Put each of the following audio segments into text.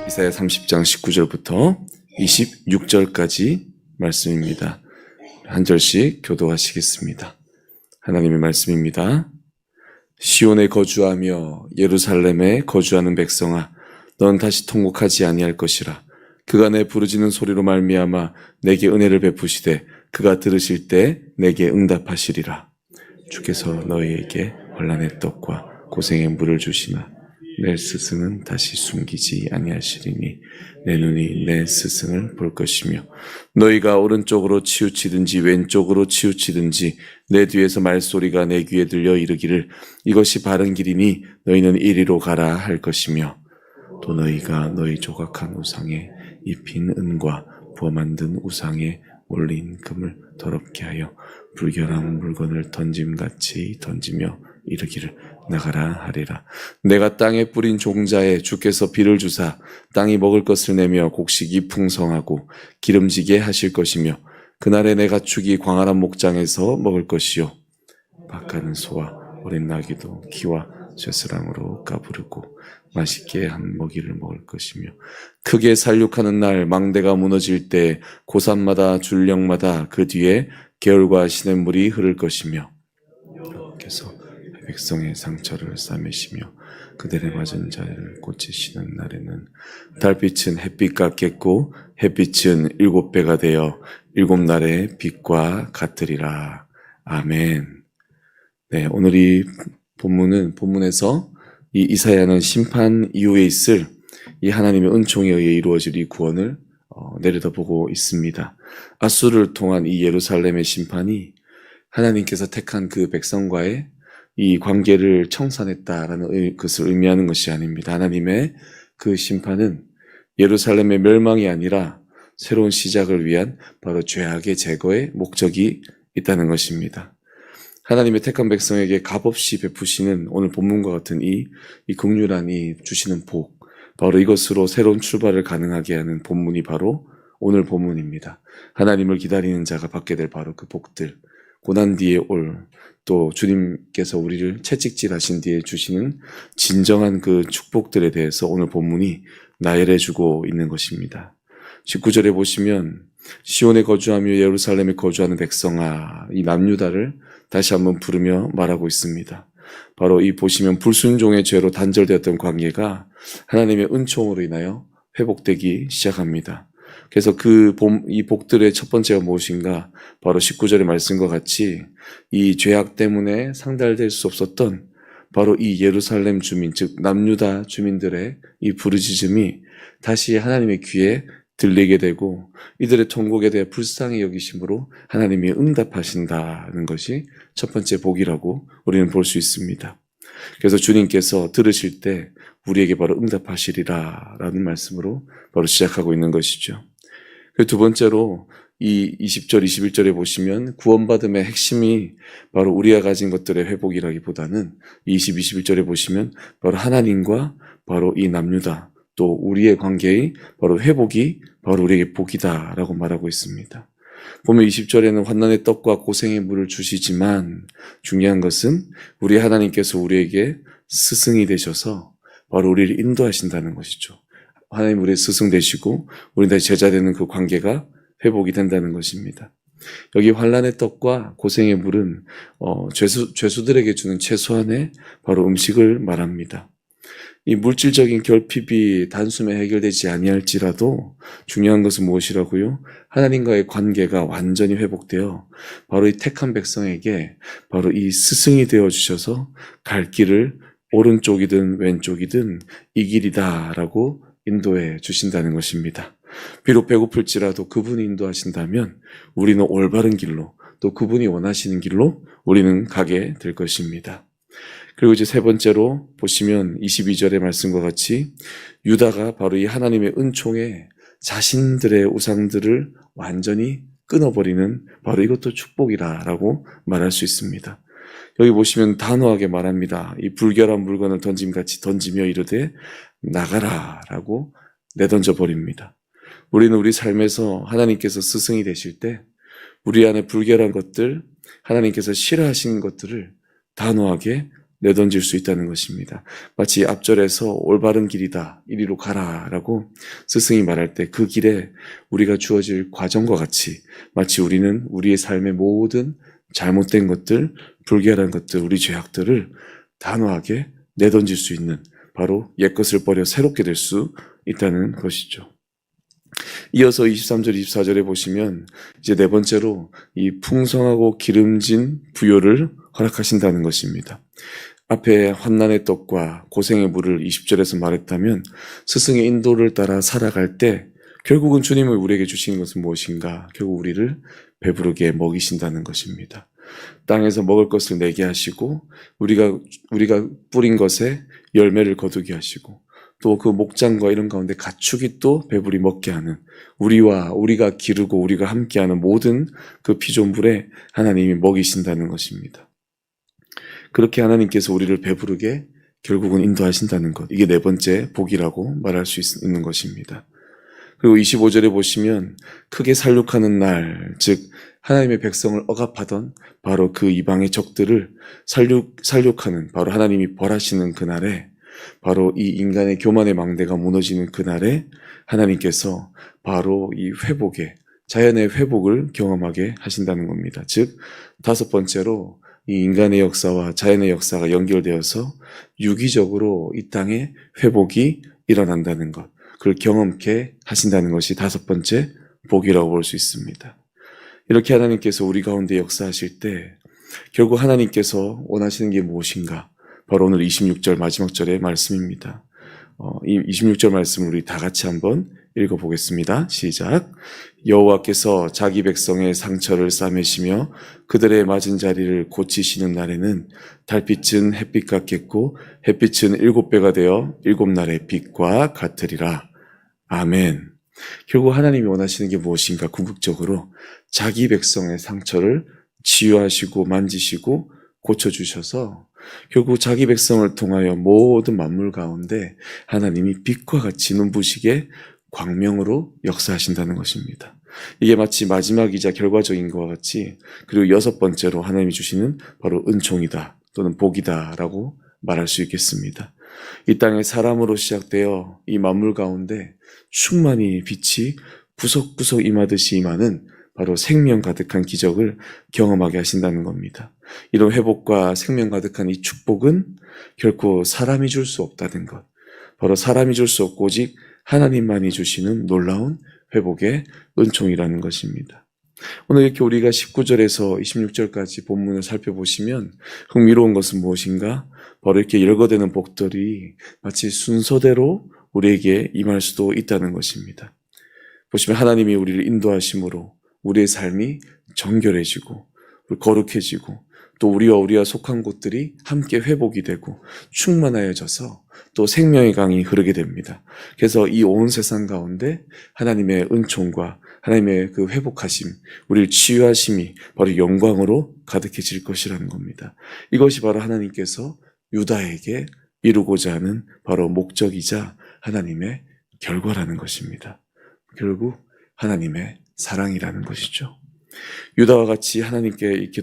이사야 30장 19절부터 26절까지 말씀입니다. 한 절씩 교도하시겠습니다. 하나님의 말씀입니다. 시온에 거주하며 예루살렘에 거주하는 백성아, 넌 다시 통곡하지 아니할 것이라. 그가 내 부르짖는 소리로 말미암아 내게 은혜를 베푸시되 그가 들으실 때 내게 응답하시리라. 주께서 너희에게 환난의 떡과 고생의 물을 주시나 내 스승은 다시 숨기지 아니하시리니 내 눈이 내 스승을 볼 것이며 너희가 오른쪽으로 치우치든지 왼쪽으로 치우치든지 내 뒤에서 말소리가 내 귀에 들려 이르기를 이것이 바른 길이니 너희는 이리로 가라 할 것이며 또 너희가 너희 조각한 우상에 입힌 은과 부어 만든 우상에 올린 금을 더럽게 하여 불결한 물건을 던짐같이 던지며 이르기를 나가라 하리라. 내가 땅에 뿌린 종자에 주께서 비를 주사 땅이 먹을 것을 내며 곡식이 풍성하고 기름지게 하실 것이며 그날에 내 가축이 광활한 목장에서 먹을 것이요 밭가는 소와 어린 나귀도 기와 쇠스랑으로 까부르고 맛있게 한 먹이를 먹을 것이며 크게 살육하는 날 망대가 무너질 때 고산마다 줄령마다 그 뒤에 개울과 시냇물이 흐를 것이며 여호와께서 백성의 상처를 싸매시며 그들의 맞은 자를 고치시는 날에는 달빛은 햇빛 같겠고 햇빛은 7배가 되어 7날의 빛과 같으리라. 아멘. 네, 오늘 이 본문에서 이 이사야는 심판 이후에 있을 이 하나님의 은총에 의해 이루어질 이 구원을 내려다보고 있습니다. 아수르를 통한 이 예루살렘의 심판이 하나님께서 택한 그 백성과의 이 관계를 청산했다라는 것을 의미하는 것이 아닙니다. 하나님의 그 심판은 예루살렘의 멸망이 아니라 새로운 시작을 위한 바로 죄악의 제거의 목적이 있다는 것입니다. 하나님의 택한 백성에게 값없이 베푸시는 오늘 본문과 같은 이 긍휼한 이 주시는 복, 바로 이것으로 새로운 출발을 가능하게 하는 본문이 바로 오늘 본문입니다. 하나님을 기다리는 자가 받게 될 바로 그 복들, 고난 뒤에 또 주님께서 우리를 채찍질하신 뒤에 주시는 진정한 그 축복들에 대해서 오늘 본문이 나열해주고 있는 것입니다. 19절에 보시면 시온에 거주하며 예루살렘에 거주하는 백성아, 이 남유다를 다시 한번 부르며 말하고 있습니다. 바로 이 보시면 불순종의 죄로 단절되었던 관계가 하나님의 은총으로 인하여 회복되기 시작합니다. 그래서 이 복들의 첫 번째가 무엇인가? 바로 19절의 말씀과 같이 이 죄악 때문에 상달될 수 없었던 바로 이 예루살렘 주민, 즉 남유다 주민들의 이 부르짖음이 다시 하나님의 귀에 들리게 되고 이들의 통곡에 대해 불쌍히 여기심으로 하나님이 응답하신다는 것이 첫 번째 복이라고 우리는 볼 수 있습니다. 그래서 주님께서 들으실 때 우리에게 바로 응답하시리라 라는 말씀으로 바로 시작하고 있는 것이죠. 두 번째로 이 20절, 21절에 보시면 구원받음의 핵심이 바로 우리가 가진 것들의 회복이라기보다는 20, 21절에 보시면 바로 하나님과 바로 이 남유다 또 우리의 관계의 바로 회복이 바로 우리에게 복이다라고 말하고 있습니다. 보면 20절에는 환난의 떡과 고생의 물을 주시지만 중요한 것은 우리 하나님께서 우리에게 스승이 되셔서 바로 우리를 인도하신다는 것이죠. 하나님 우리의 스승 되시고 우리 다시 제자 되는 그 관계가 회복이 된다는 것입니다. 여기 환난의 떡과 고생의 물은 죄수들에게 주는 최소한의 바로 음식을 말합니다. 이 물질적인 결핍이 단숨에 해결되지 아니할지라도 중요한 것은 무엇이라고요? 하나님과의 관계가 완전히 회복되어 바로 이 택한 백성에게 바로 이 스승이 되어 주셔서 갈 길을 오른쪽이든 왼쪽이든 이 길이다라고 인도해 주신다는 것입니다. 비록 배고플지라도 그분이 인도하신다면 우리는 올바른 길로 또 그분이 원하시는 길로 우리는 가게 될 것입니다. 그리고 이제 세 번째로 보시면 22절의 말씀과 같이 유다가 바로 이 하나님의 은총에 자신들의 우상들을 완전히 끊어버리는 바로 이것도 축복이라고 말할 수 있습니다. 여기 보시면 단호하게 말합니다. 이 불결한 물건을 던짐같이 던지며 이르되 나가라 라고 내던져 버립니다. 우리는 우리 삶에서 하나님께서 스승이 되실 때 우리 안에 불결한 것들, 하나님께서 싫어하시는 것들을 단호하게 내던질 수 있다는 것입니다. 마치 앞절에서 올바른 길이다, 이리로 가라라고 스승이 말할 때 그 길에 우리가 주어질 과정과 같이 마치 우리는 우리의 삶의 모든 잘못된 것들, 불결한 것들, 우리 죄악들을 단호하게 내던질 수 있는, 바로 옛것을 버려 새롭게 될 수 있다는 것이죠. 이어서 23절, 24절에 보시면 이제 네 번째로 이 풍성하고 기름진 부요를 허락하신다는 것입니다. 앞에 환난의 떡과 고생의 물을 20절에서 말했다면 스승의 인도를 따라 살아갈 때 결국은 주님이 우리에게 주시는 것은 무엇인가? 결국 우리를 배부르게 먹이신다는 것입니다. 땅에서 먹을 것을 내게 하시고 우리가 뿌린 것에 열매를 거두게 하시고 또 그 목장과 이런 가운데 가축이 또 배불리 먹게 하는, 우리가 기르고 우리가 함께하는 모든 그 피조물에 하나님이 먹이신다는 것입니다. 그렇게 하나님께서 우리를 배부르게 결국은 인도하신다는 것, 이게 네 번째 복이라고 말할 수 있는 것입니다. 그리고 25절에 보시면 크게 살육하는 날, 즉 하나님의 백성을 억압하던 바로 그 이방의 적들을 살육하는, 바로 하나님이 벌하시는 그날에, 바로 이 인간의 교만의 망대가 무너지는 그날에 하나님께서 바로 이 회복의, 자연의 회복을 경험하게 하신다는 겁니다. 즉 다섯 번째로 이 인간의 역사와 자연의 역사가 연결되어서 유기적으로 이 땅에 회복이 일어난다는 것, 그걸 경험케 하신다는 것이 다섯 번째 복이라고 볼 수 있습니다. 이렇게 하나님께서 우리 가운데 역사하실 때 결국 하나님께서 원하시는 게 무엇인가? 바로 오늘 26절 마지막 절의 말씀입니다. 이 26절 말씀을 우리 다 같이 한번 읽어보겠습니다. 시작. 여호와께서 자기 백성의 상처를 싸매시며 그들의 맞은 자리를 고치시는 날에는 달빛은 햇빛 같겠고 햇빛은 7배가 되어 7날의 빛과 같으리라. 아멘. 결국 하나님이 원하시는 게 무엇인가? 궁극적으로 자기 백성의 상처를 치유하시고 만지시고 고쳐주셔서 결국 자기 백성을 통하여 모든 만물 가운데 하나님이 빛과 같이 눈부시게 광명으로 역사하신다는 것입니다. 이게 마치 마지막이자 결과적인 것과 같이, 그리고 여섯 번째로 하나님이 주시는 바로 은총이다 또는 복이다라고 말할 수 있겠습니다. 이 땅에 사람으로 시작되어 이 만물 가운데 충만히 빛이 구석구석 임하듯이 임하는 바로 생명 가득한 기적을 경험하게 하신다는 겁니다. 이런 회복과 생명 가득한 이 축복은 결코 사람이 줄 수 없다는 것, 바로 사람이 줄 수 없고 오직 하나님만이 주시는 놀라운 회복의 은총이라는 것입니다. 오늘 이렇게 우리가 19절에서 26절까지 본문을 살펴보시면 흥미로운 것은 무엇인가? 바로 이렇게 열거되는 복들이 마치 순서대로 우리에게 임할 수도 있다는 것입니다. 보시면 하나님이 우리를 인도하심으로 우리의 삶이 정결해지고 거룩해지고 또 우리와 속한 곳들이 함께 회복이 되고 충만하여져서 또 생명의 강이 흐르게 됩니다. 그래서 이 온 세상 가운데 하나님의 은총과 하나님의 그 회복하심, 우리를 치유하심이 바로 영광으로 가득해질 것이라는 겁니다. 이것이 바로 하나님께서 유다에게 이루고자 하는 바로 목적이자 하나님의 결과라는 것입니다. 결국 하나님의 사랑이라는 것이죠. 유다와 같이 하나님께 이렇게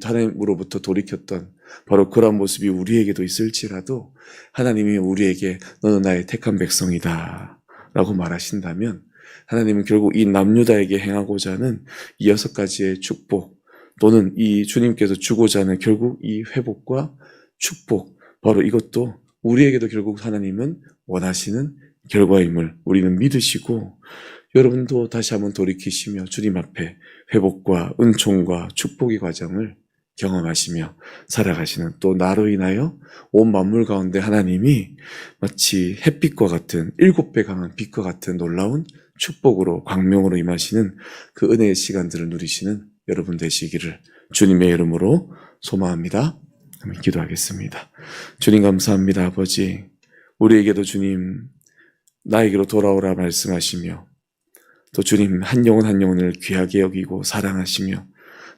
하나님으로부터 돌이켰던 바로 그런 모습이 우리에게도 있을지라도 하나님이 우리에게 너는 나의 택한 백성이다 라고 말하신다면 하나님은 결국 이 남유다에게 행하고자 하는 이 6가지의 축복 또는 이 주님께서 주고자 하는 결국 이 회복과 축복, 바로 이것도 우리에게도 결국 하나님은 원하시는 결과임을 우리는 믿으시고, 여러분도 다시 한번 돌이키시며 주님 앞에 회복과 은총과 축복의 과정을 경험하시며 살아가시는, 또 나로 인하여 온 만물 가운데 하나님이 마치 햇빛과 같은 7배 강한 빛과 같은 놀라운 축복으로 광명으로 임하시는 그 은혜의 시간들을 누리시는 여러분 되시기를 주님의 이름으로 소망합니다. 기도하겠습니다. 주님 감사합니다. 아버지, 우리에게도 주님 나에게로 돌아오라 말씀하시며 또 주님 한 영혼 한 영혼을 귀하게 여기고 사랑하시며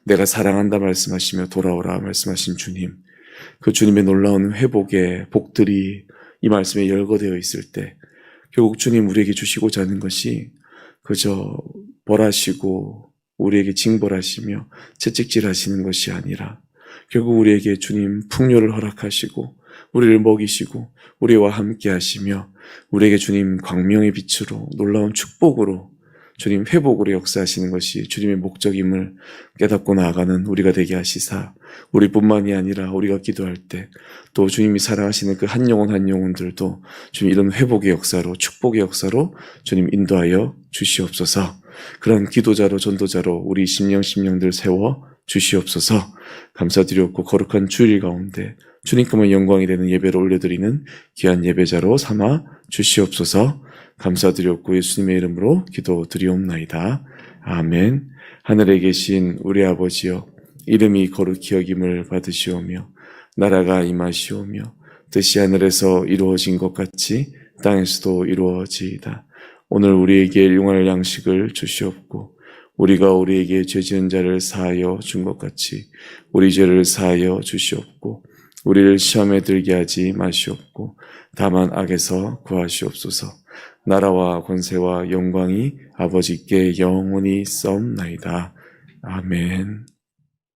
내가 사랑한다 말씀하시며 돌아오라 말씀하신 주님, 그 주님의 놀라운 회복의 복들이 이 말씀에 열거되어 있을 때 결국 주님 우리에게 주시고자 하는 것이 그저 벌하시고 우리에게 징벌하시며 채찍질하시는 것이 아니라 결국 우리에게 주님 풍요를 허락하시고 우리를 먹이시고 우리와 함께 하시며 우리에게 주님 광명의 빛으로 놀라운 축복으로 주님 회복으로 역사하시는 것이 주님의 목적임을 깨닫고 나아가는 우리가 되게 하시사 우리뿐만이 아니라 우리가 기도할 때 또 주님이 사랑하시는 그 한 영혼 한 영혼들도 주님 이런 회복의 역사로 축복의 역사로 주님 인도하여 주시옵소서. 그런 기도자로 전도자로 우리 심령들 세워 주시옵소서. 감사드렸고 거룩한 주일 가운데 주님께만 영광이 되는 예배를 올려드리는 귀한 예배자로 삼아 주시옵소서. 감사드렸고 예수님의 이름으로 기도드리옵나이다. 아멘. 하늘에 계신 우리 아버지여, 이름이 거룩히 여김을 받으시오며 나라가 임하시오며 뜻이 하늘에서 이루어진 것 같이 땅에서도 이루어지이다. 오늘 우리에게 일용할 양식을 주시옵고 우리가 우리에게 죄 지은 자를 사하여 준 것 같이 우리 죄를 사하여 주시옵고 우리를 시험에 들게 하지 마시옵고 다만 악에서 구하시옵소서. 나라와 권세와 영광이 아버지께 영원히 있사옵나이다. 아멘.